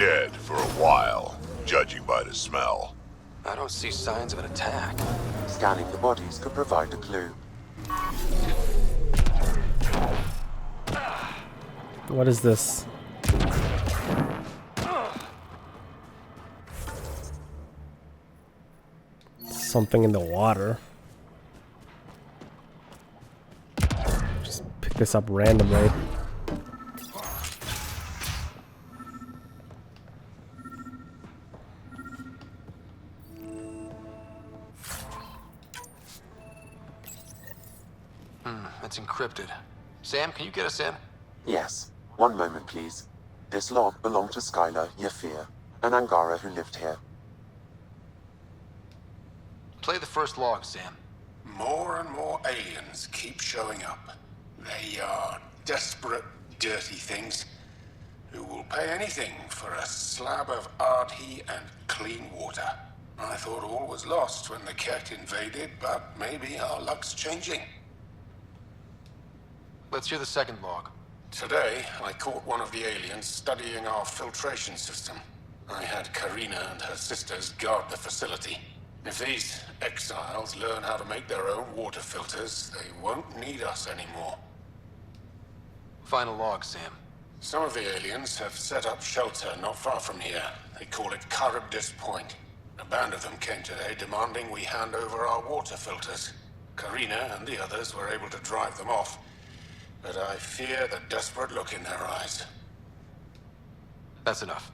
dead for a while, judging by the smell. I don't see signs of an attack. Scanning the bodies could provide a clue. What is this? Something in the water. Just pick this up randomly. It's encrypted. Sam, can you get us in? Yes. One moment, please. This log belonged to Skylar Yafir, an Angara who lived here. Play the first log, Sam. More and more aliens keep showing up. They are desperate, dirty things who will pay anything for a slab of Ardhi and clean water. I thought all was lost when the Ket invaded, but maybe our luck's changing. Let's hear the second log. Today, I caught one of the aliens studying our filtration system. I had Karina and her sisters guard the facility. If these exiles learn how to make their own water filters, they won't need us anymore. Final log, Sam. Some of the aliens have set up shelter not far from here. They call it Charybdis Point. A band of them came today demanding we hand over our water filters. Karina and the others were able to drive them off, but I fear the desperate look in their eyes. That's enough.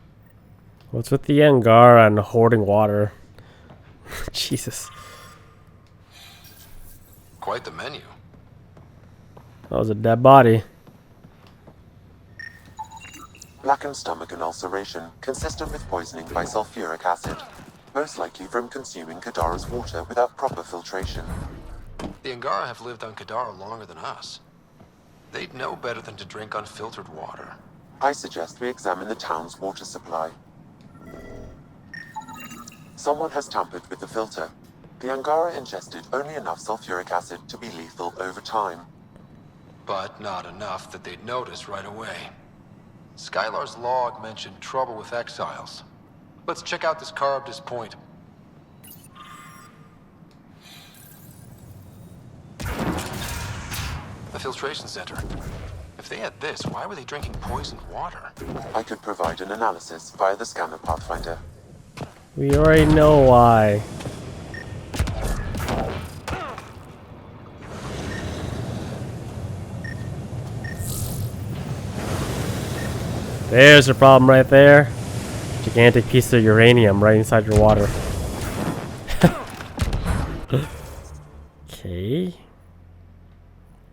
What's with the Angara and hoarding water? Jesus. Quite the menu. That was a dead body. Blackened stomach and ulceration, consistent with poisoning by sulfuric acid. Most likely from consuming Kadara's water without proper filtration. The Angara have lived on Kadara longer than us. They'd know better than to drink unfiltered water. I suggest we examine the town's water supply. Someone has tampered with the filter. The Angara ingested only enough sulfuric acid to be lethal over time. But not enough that they'd notice right away. Skylar's log mentioned trouble with exiles. Let's check out this Charybdis Point. The filtration center. If they had this, why were they drinking poisoned water? I could provide an analysis via the scanner Pathfinder. We already know why. There's the problem right there. Gigantic piece of uranium right inside your water. Okay.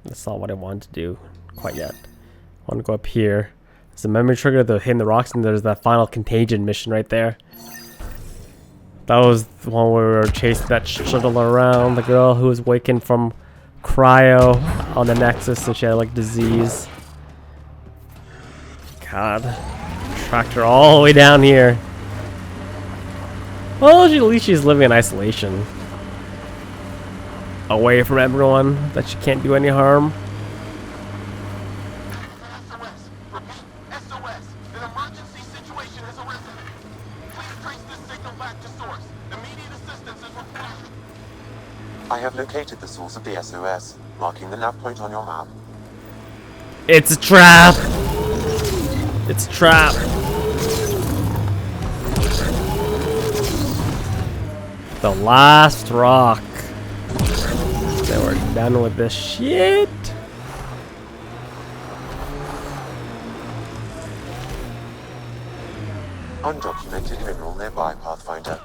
That's not what I wanted to do quite yet. I want to go up here. There's a memory trigger to hit the rocks, and there's that final contagion mission right there. That was the one where we were chasing that shuttle around, the girl who was waking from cryo on the Nexus, and she had like disease. God. Tracked her all the way down here. Well, at least she's living in isolation. Away from everyone, that she can't do any harm. SOS! An emergency situation has arisen. Please trace this signal back to source. Immediate assistance is required. I have located the source of the SOS, marking the nav point on your map. It's a trap! It's a trap! The last rock. Then we're done with this shit. Undocumented mineral nearby, Pathfinder.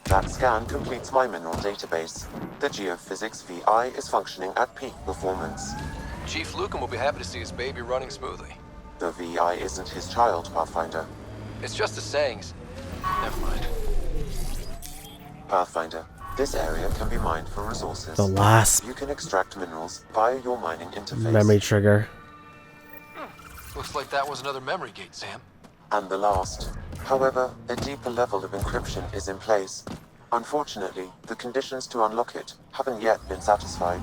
That scan completes my mineral database. The geophysics VI is functioning at peak performance. Chief Lucan will be happy to see his baby running smoothly. The VI isn't his child, Pathfinder. It's just a sayings. Never mind. Pathfinder, this area can be mined for resources. The last You can extract minerals via your mining interface. memory trigger. Looks like that was another memory gate, Sam. And the last. However, a deeper level of encryption is in place. Unfortunately, the conditions to unlock it haven't yet been satisfied.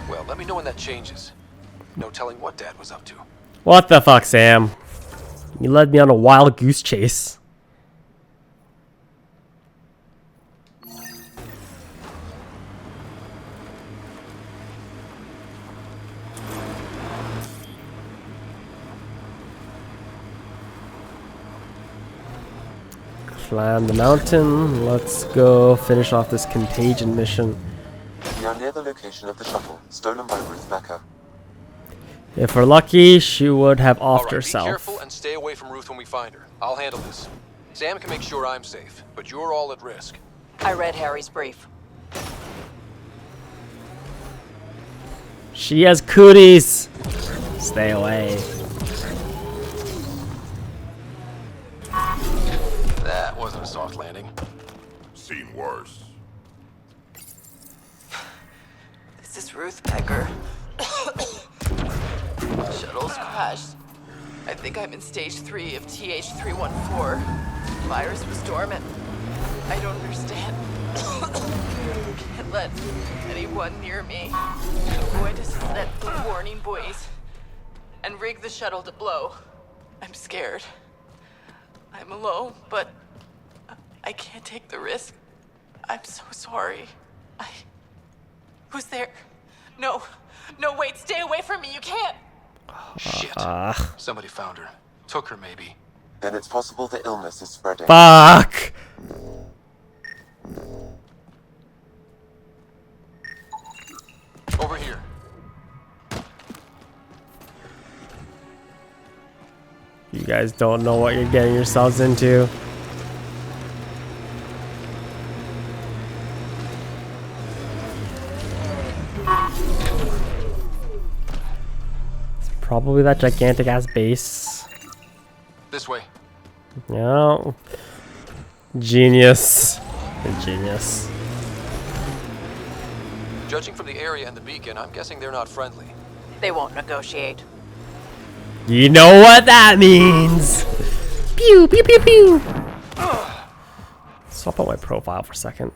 Well, let me know when that changes. No telling what Dad was up to. What the fuck, Sam? You led me on a wild goose chase. Climb the mountain. Let's go finish off this contagion mission. We are near the location of the shuttle, stolen by Ruth Becker. If we're lucky, she would have offed Alright, herself. be careful and stay away from Ruth when we find her. I'll handle this. Sam can make sure I'm safe, but you're all at risk. I read Harry's brief. She has cooties. Stay away. That wasn't a soft landing. Seen worse. This is Ruth Becker. Shuttle's crashed. I think I'm in stage 3 of TH314. Virus was dormant. I don't understand. Can't let anyone near me. I'm going to set the warning buoys and rig the shuttle to blow. I'm scared. I'm alone, but I can't take the risk. I'm so sorry. Who's there? No, wait, stay away from me, you can't! Shit. Somebody found her. Took her, maybe. Then it's possible the illness is spreading. Fuck. Over here. You guys don't know what you're getting yourselves into. It's probably that gigantic ass base. This way. Yeah. Genius. Genius. Judging from the area and the beacon, I'm guessing they're not friendly. They won't negotiate. You know what that means. Pew pew pew pew. Swap out my profile for a second.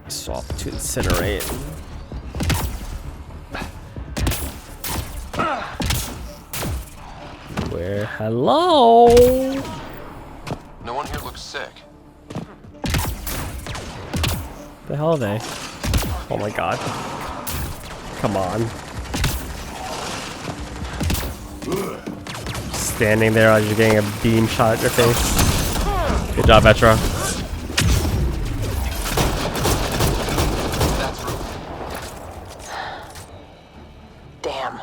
Swap to incinerate. Where? Hello. No one here looks sick. The hell are they? Oh my god. Come on. Standing there as you're getting a beam shot at your face. Good job, Vetra. That's Ruth. Damn.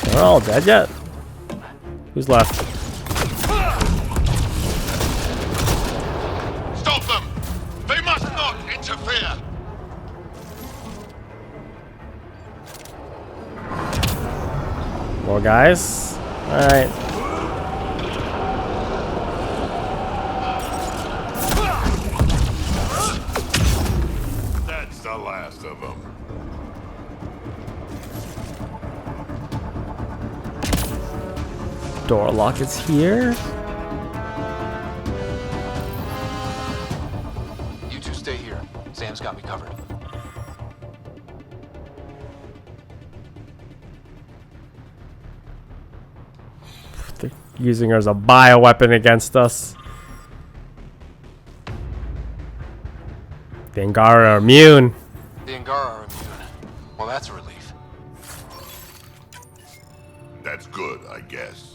They're all dead yet? Who's left? Stop them! They must not interfere! More guys? Alright. That's the last of them. Door lock is here. You two stay here. Sam's got me covered. They're using her as a bioweapon against us. The Angara are immune. The Angara are immune. Well, that's a relief. That's good, I guess.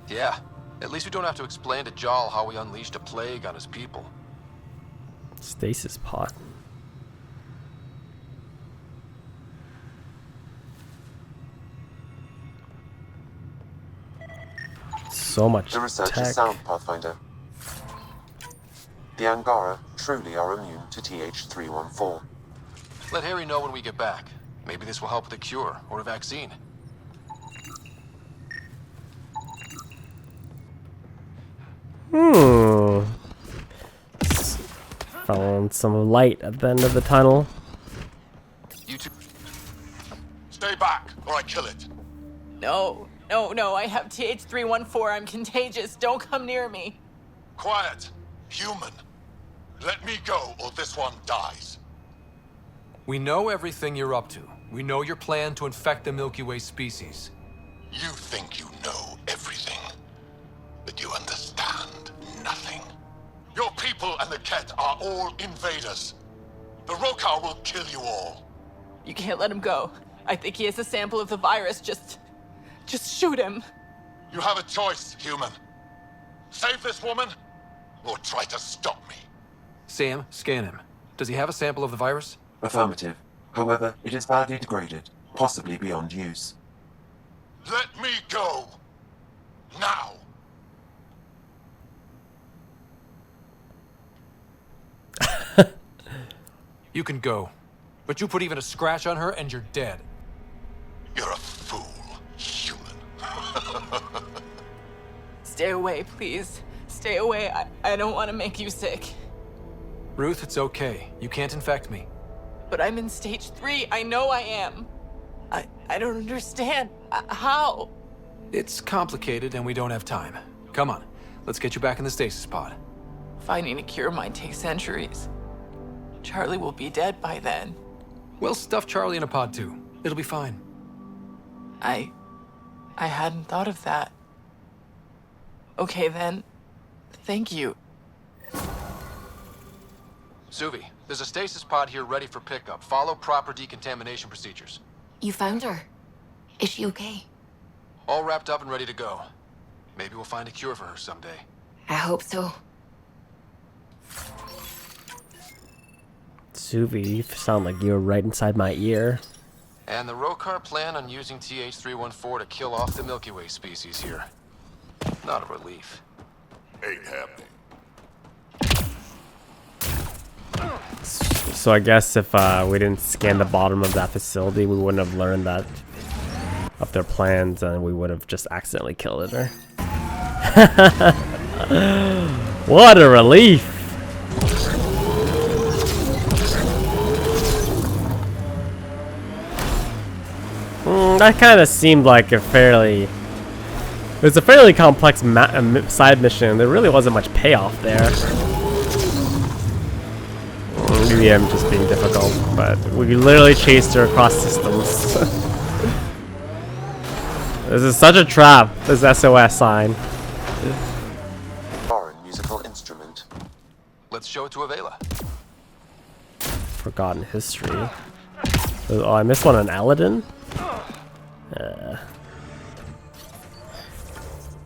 Yeah. At least we don't have to explain to Jal how we unleashed a plague on his people. Stasis pod. So much The research tech. is sound, Pathfinder. The Angara truly are immune to TH314. Let Harry know when we get back. Maybe this will help with a cure or a vaccine. Found some light at the end of the tunnel. You two. Stay back, or I kill it. No, No, I have TH314. I'm contagious. Don't come near me. Quiet. Human. Let me go or this one dies. We know everything you're up to. We know your plan to infect the Milky Way species. You think you know everything, but you understand nothing. Your people and the Ket are all invaders. The Rokar will kill you all. You can't let him go. I think he has a sample of the virus. Just shoot him. You have a choice, human. Save this woman, or try to stop me. Sam, scan him. Does he have a sample of the virus? Affirmative. However, it is badly degraded, possibly beyond use. Let me go. Now. You can go. But you put even a scratch on her and you're dead. You're a fool, human. Stay away, please. Stay away. I don't want to make you sick. Ruth, it's okay. You can't infect me. But I'm in stage 3. I know I am. I don't understand. How? It's complicated and we don't have time. Come on, let's get you back in the stasis pod. Finding a cure might take centuries. Charlie will be dead by then. We'll stuff Charlie in a pod too. It'll be fine. I hadn't thought of that. Okay then. Thank you. Suvi, there's a stasis pod here ready for pickup. Follow proper decontamination procedures. You found her. Is she okay? All wrapped up and ready to go. Maybe we'll find a cure for her someday. I hope so. Suvi, you sound like you're right inside my ear. And the Rokar plan on using TH314 to kill off the Milky Way species here. Not a relief. Ain't happening. So I guess if we didn't scan the bottom of that facility, we wouldn't have learned that of their plans, and we would have just accidentally killed her. What a relief! That kind of seemed like a fairly... It was a fairly complex side mission. There really wasn't much payoff there. Maybe I'm just being difficult, but we literally chased her across systems. This is such a trap, this SOS sign. Foreign musical instrument. Let's show it to Avela. Forgotten history. Oh, I missed one on Aladdin?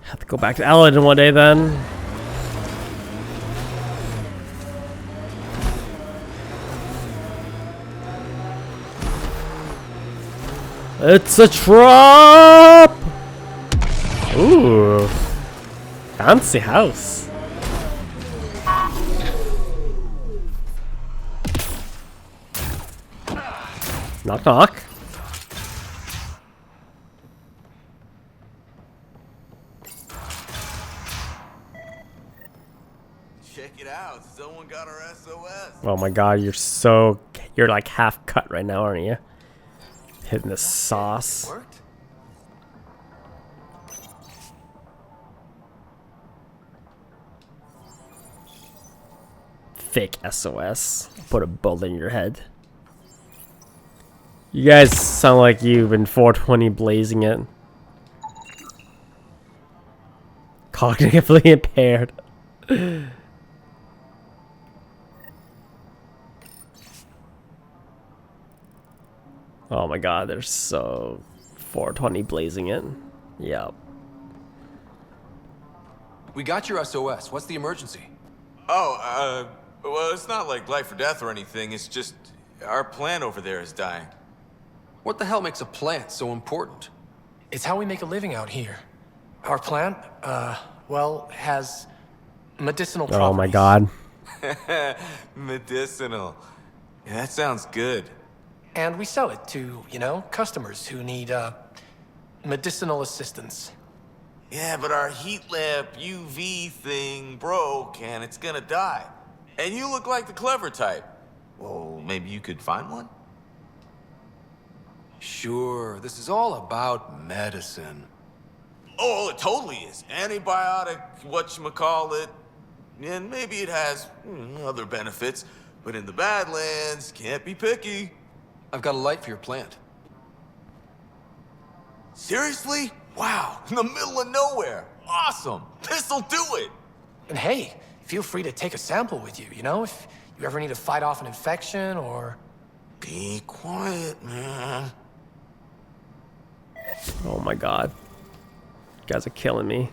Have to go back to Aladdin one day then. It's a trap! Ooh. Fancy house. Knock knock. Check it out. Someone got our SOS. Oh my god, you're like half cut right now, aren't you? Hitting the sauce. Worked? Fake SOS. Put a bullet in your head. You guys sound like you've been 420 blazing it. Cognitively impaired. Oh my god, they're so 420 blazing it. Yep. We got your SOS. What's the emergency? Oh, well, it's not like life or death or anything. It's just our plant over there is dying. What the hell makes a plant so important? It's how we make a living out here. Our plant, well, has medicinal properties. Oh my god. Medicinal. Yeah, that sounds good. And we sell it to, you know, customers who need, medicinal assistance. Yeah, but our heat lamp UV thing broke and it's gonna die. And you look like the clever type. Well, maybe you could find one? Sure, this is all about medicine. Oh, it totally is. Antibiotic, whatchamacallit. And maybe it has other benefits. But in the Badlands, can't be picky. I've got a light for your plant. Seriously? Wow, in the middle of nowhere. Awesome. This'll do it. And hey, feel free to take a sample with you, you know, if you ever need to fight off an infection or... Be quiet, man. Oh my god. You guys are killing me.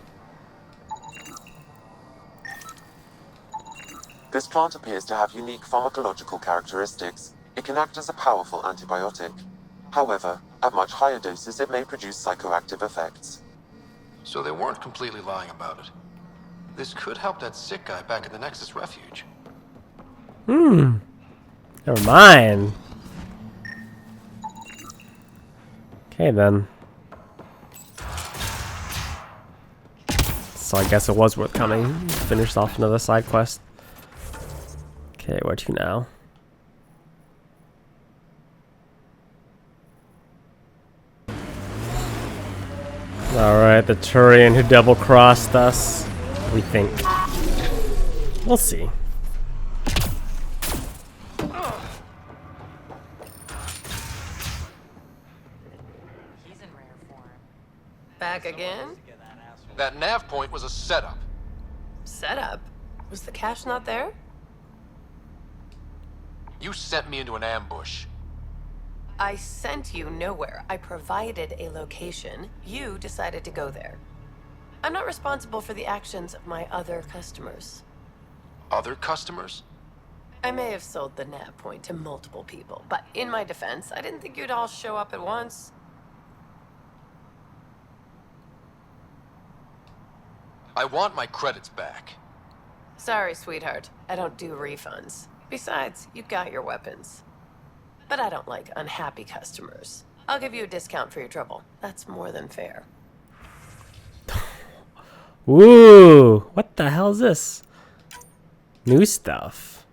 This plant appears to have unique pharmacological characteristics. It can act as a powerful antibiotic. However, at much higher doses it may produce psychoactive effects. So they weren't completely lying about it. This could help that sick guy back in the Nexus refuge. Never mind. Okay then. So I guess it was worth coming. Finished off another side quest. Okay, where to now? Alright, the Turian who double-crossed us. We think. We'll see. Back again? That nav point was a setup. Setup? Was the cache not there? You sent me into an ambush. I sent you nowhere. I provided a location. You decided to go there. I'm not responsible for the actions of my other customers. Other customers? I may have sold the nav point to multiple people, but in my defense, I didn't think you'd all show up at once. I want my credits back. Sorry, sweetheart. I don't do refunds. Besides, you got your weapons. But I don't like unhappy customers. I'll give you a discount for your trouble. That's more than fair. Ooh, what the hell is this? New stuff.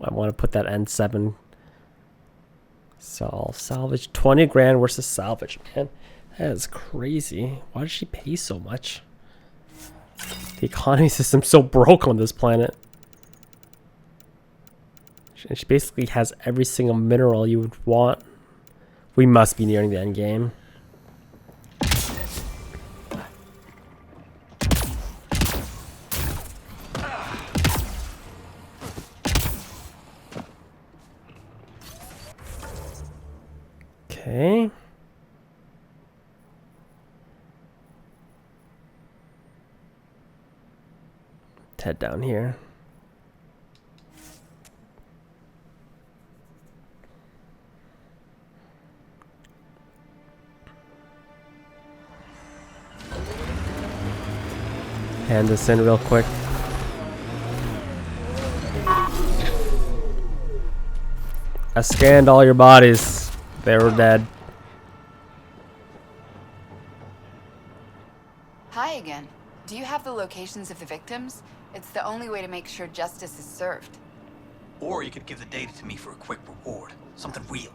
I want to put that N7. Salvage 20 grand versus salvage, man. That is crazy. Why does she pay so much? The economy system's so broke on this planet. And she basically has every single mineral you would want. We must be nearing the end game. Okay. Let's head down here. Hand this in real quick. I scanned all your bodies. They were dead. Hi again. Do you have the locations of the victims? It's the only way to make sure justice is served. Or you could give the data to me for a quick reward. Something real.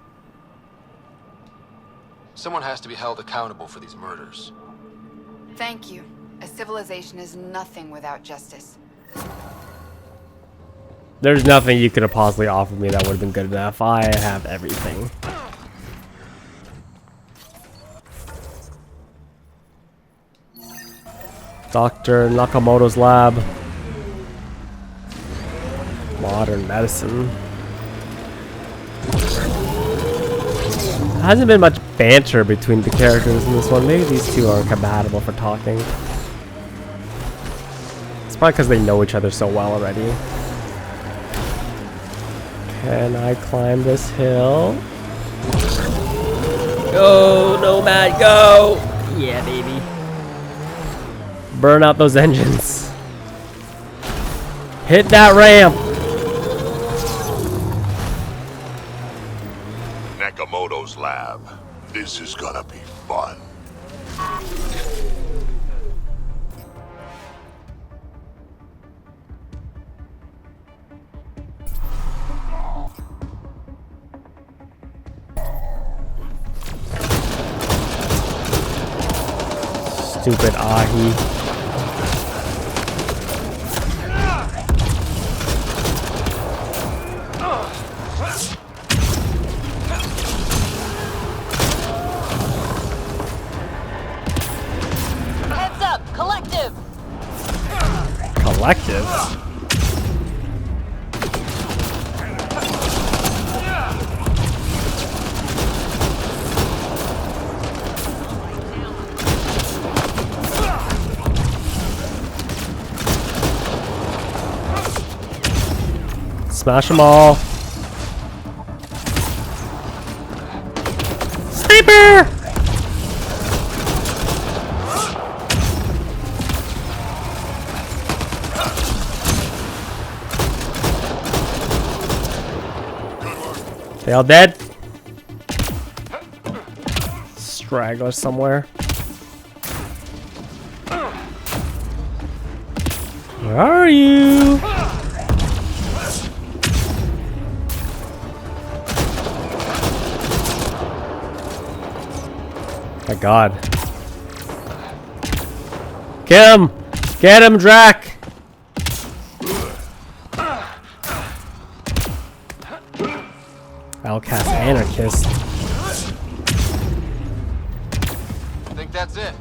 Someone has to be held accountable for these murders. Thank you. A civilization is nothing without justice. There's nothing you could have possibly offered me that would have been good enough. I have everything. Dr. Nakamoto's lab. Modern medicine. There hasn't been much banter between the characters in this one. Maybe these two are compatible for talking. It's probably because they know each other so well already. Can I climb this hill? Go, Nomad, go! Yeah, baby. Burn out those engines. Hit that ramp! Nakamoto's lab. This is gonna be fun. Stupid ahi. Heads up, collective. Collective? Smash them all. Sniper! They all dead? Straggler somewhere. Where are you? My God. Get him! Get him, Drac! Outcast anarchist. I think that's it.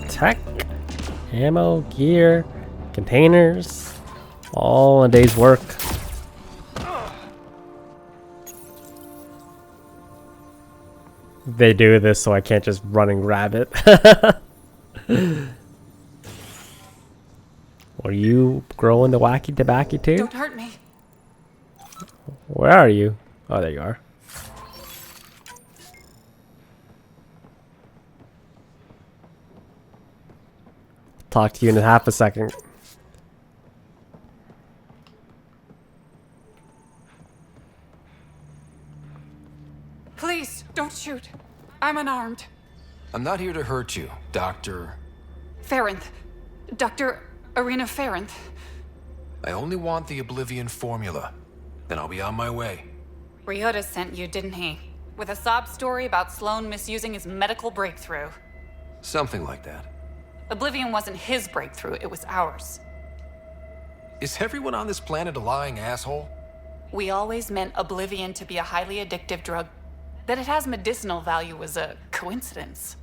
Tech, ammo, gear, containers, all in a day's work. They do this so I can't just run and grab it. Are you growing the wacky tobacco too? Don't hurt me. Where are you? Oh, there you are. Talk to you in half a second. Please, don't shoot. I'm unarmed. I'm not here to hurt you, Dr. Farinth. Dr. Arena Farinth. I only want the Oblivion formula. Then I'll be on my way. Ryota sent you, didn't he? With a sob story about Sloan misusing his medical breakthrough. Something like that. Oblivion wasn't his breakthrough, it was ours. Is everyone on this planet a lying asshole? We always meant Oblivion to be a highly addictive drug. That it has medicinal value was a coincidence.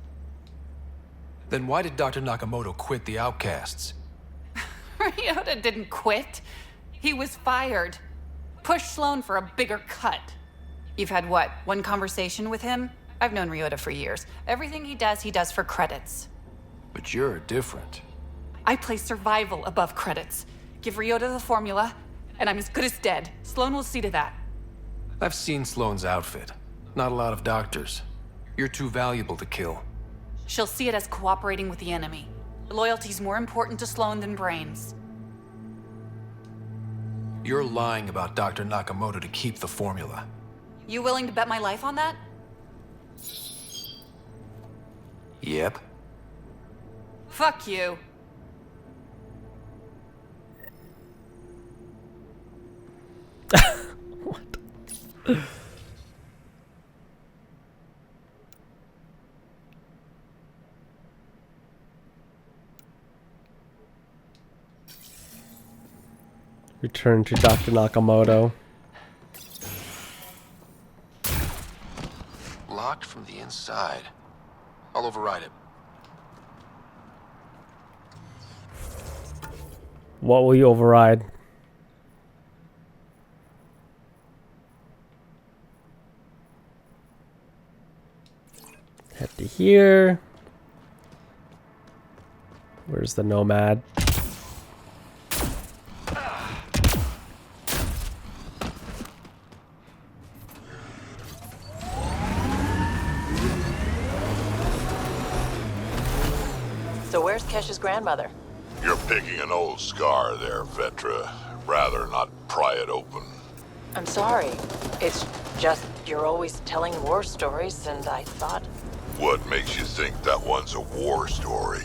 Then why did Dr. Nakamoto quit the Outcasts? Ryota didn't quit. He was fired. Pushed Sloan for a bigger cut. You've had what, one conversation with him? I've known Ryota for years. Everything he does for credits. But you're different. I place survival above credits. Give Ryota the formula, and I'm as good as dead. Sloan will see to that. I've seen Sloan's outfit. Not a lot of doctors. You're too valuable to kill. She'll see it as cooperating with the enemy. Loyalty's more important to Sloan than brains. You're lying about Dr. Nakamoto to keep the formula. You willing to bet my life on that? Yep. Fuck you. What? Return to Dr. Nakamoto. Locked from the inside. I'll override it. What will you override? Head to here. Where's the nomad? So where's Kesh's grandmother? You're picking an old scar there, Vetra. Rather not pry it open. I'm sorry. It's just you're always telling war stories, and I thought... What makes you think that one's a war story?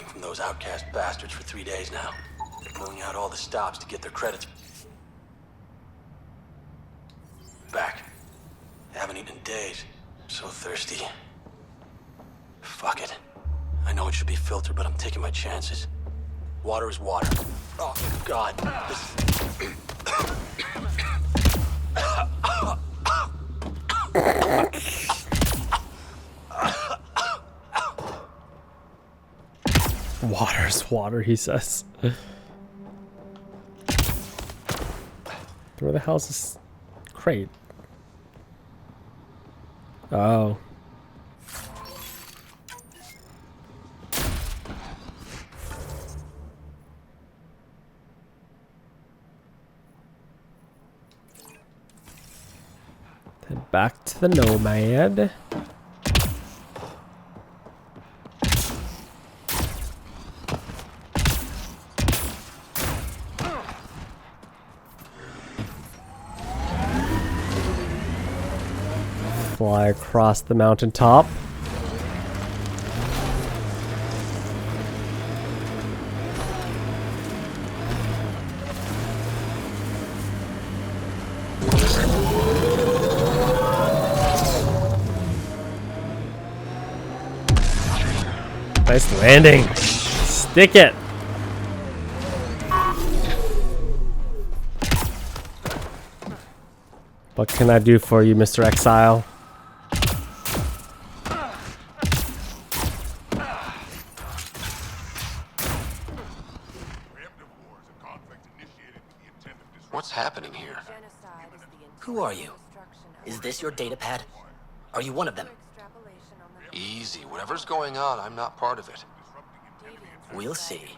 hiding from those outcast bastards for 3 days now. They're pulling out all the stops to get their credits back. Haven't eaten in days. So thirsty. Fuck it. I know it should be filtered, but I'm taking my chances. Water is water. Oh, God. Water's water, he says. Where the hell's this crate? Oh. Head back to the Nomad. Fly across the mountaintop. Nice landing. Stick it. What can I do for you, Mr. Exile? What's happening here? Who are you? Is this your data pad? Are you one of them? Easy. Whatever's going on, I'm not part of it. We'll see.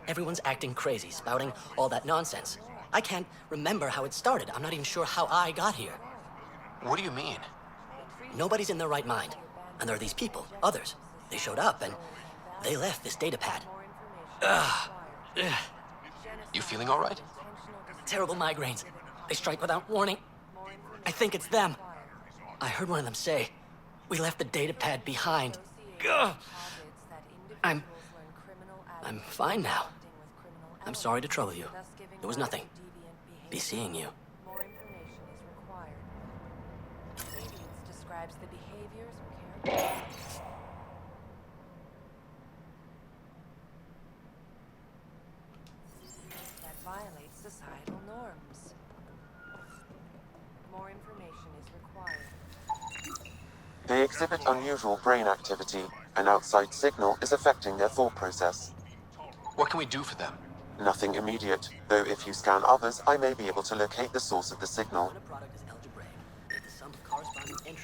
Everyone's acting crazy, spouting all that nonsense. I can't remember how it started. I'm not even sure how I got here. What do you mean? Nobody's in their right mind. And there are these people, others. They showed up and they left this data pad. You feeling all right? Terrible migraines. They strike without warning. I think it's them. I heard one of them say, "We left the data pad behind." Ugh. I'm fine now. I'm sorry to trouble you. It was nothing. Be seeing you. Describes the behaviors or characteristics that violate societal norms. More information is required. They exhibit unusual brain activity. An outside signal is affecting their thought process. What can we do for them? Nothing immediate, though if you scan others, I may be able to locate the source of the signal.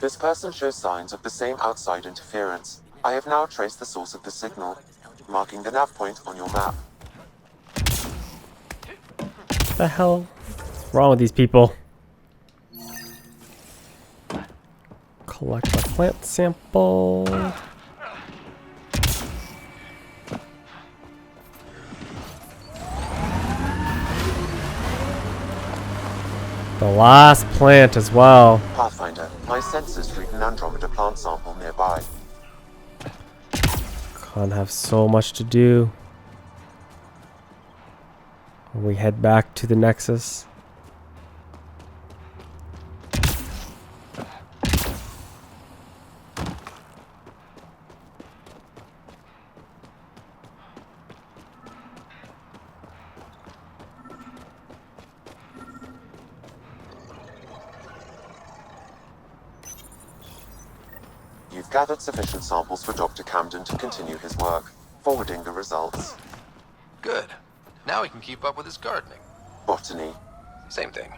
This person shows signs of the same outside interference. I have now traced the source of the signal, marking the nav point on your map. What the hell? What's wrong with these people? Collect a plant sample. The last plant as well. Pathfinder, my sensors read an Andromeda plant sample nearby. Can't have so much to do. We head back to the Nexus. You've gathered sufficient samples for Dr. Camden to continue his work, forwarding the results. Good. Now he can keep up with his gardening. Botany. Same thing.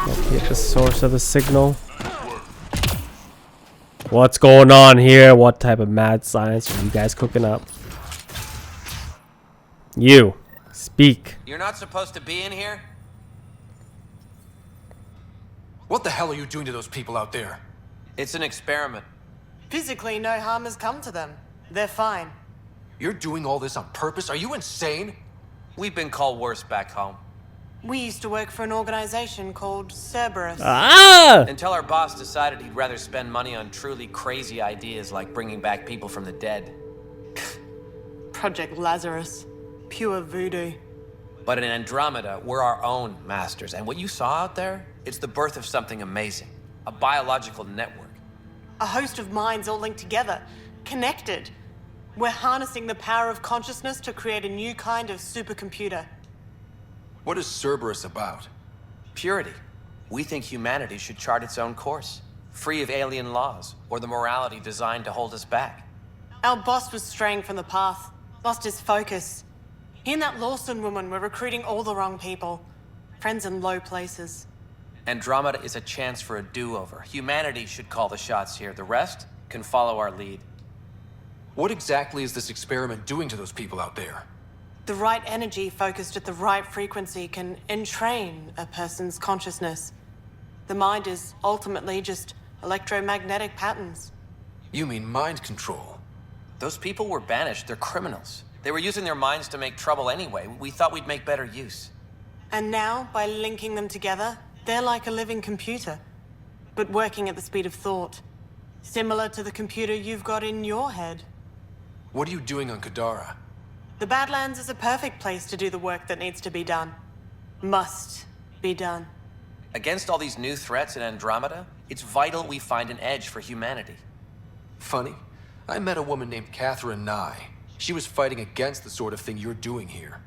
Locate the source of the signal. What's going on here? What type of mad science are you guys cooking up? You, speak. You're not supposed to be in here? What the hell are you doing to those people out there? It's an experiment. Physically, no harm has come to them. They're fine. You're doing all this on purpose? Are you insane? We've been called worse back home. We used to work for an organization called CERBERUS. Ah! Until our boss decided he'd rather spend money on truly crazy ideas like bringing back people from the dead. Project Lazarus. Pure voodoo. But in Andromeda, we're our own masters. And what you saw out there, it's the birth of something amazing. A biological network. A host of minds all linked together. Connected. We're harnessing the power of consciousness to create a new kind of supercomputer. What is Cerberus about? Purity. We think humanity should chart its own course. Free of alien laws, or the morality designed to hold us back. Our boss was straying from the path. Lost his focus. He and that Lawson woman were recruiting all the wrong people. Friends in low places. Andromeda is a chance for a do-over. Humanity should call the shots here. The rest can follow our lead. What exactly is this experiment doing to those people out there? The right energy focused at the right frequency can entrain a person's consciousness. The mind is ultimately just electromagnetic patterns. You mean mind control? Those people were banished. They're criminals. They were using their minds to make trouble anyway. We thought we'd make better use. And now, by linking them together, they're like a living computer, but working at the speed of thought. Similar to the computer you've got in your head. What are you doing on Kadara? The Badlands is a perfect place to do the work that needs to be done. Must be done. Against all these new threats in Andromeda, it's vital we find an edge for humanity. Funny, I met a woman named Catherine Nye. She was fighting against the sort of thing you're doing here.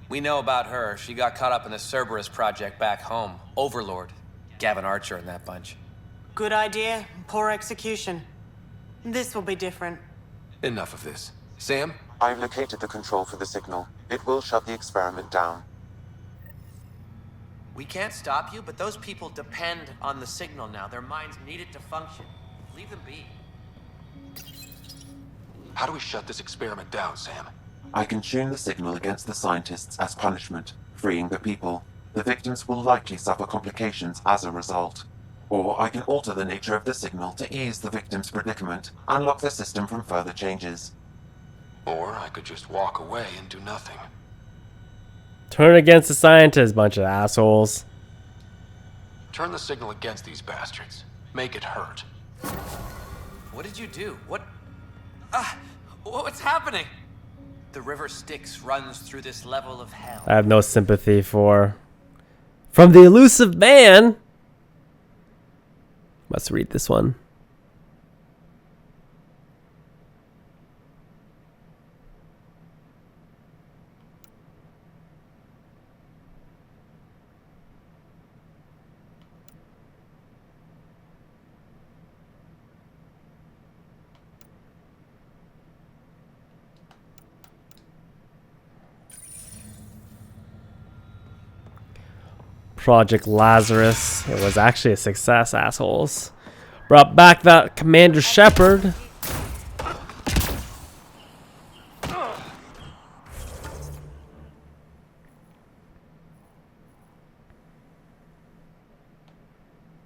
We know about her. She got caught up in the Cerberus project back home. Overlord. Gavin Archer and that bunch. Good idea, poor execution. This will be different. Enough of this. Sam? I've located the control for the signal. It will shut the experiment down. We can't stop you, but those people depend on the signal now. Their minds need it to function. Leave them be. How do we shut this experiment down, Sam? I can tune the signal against the scientists as punishment, freeing the people. The victims will likely suffer complications as a result. Or I can alter the nature of the signal to ease the victim's predicament and lock the system from further changes. Or I could just walk away and do nothing. Turn against the scientists, bunch of assholes. Turn the signal against these bastards. Make it hurt. What did you do? What's happening? The river Styx runs through this level of hell. I have no sympathy for... From the elusive man! Let's read this one. Project Lazarus. It was actually a success, assholes. Brought back that Commander Shepard.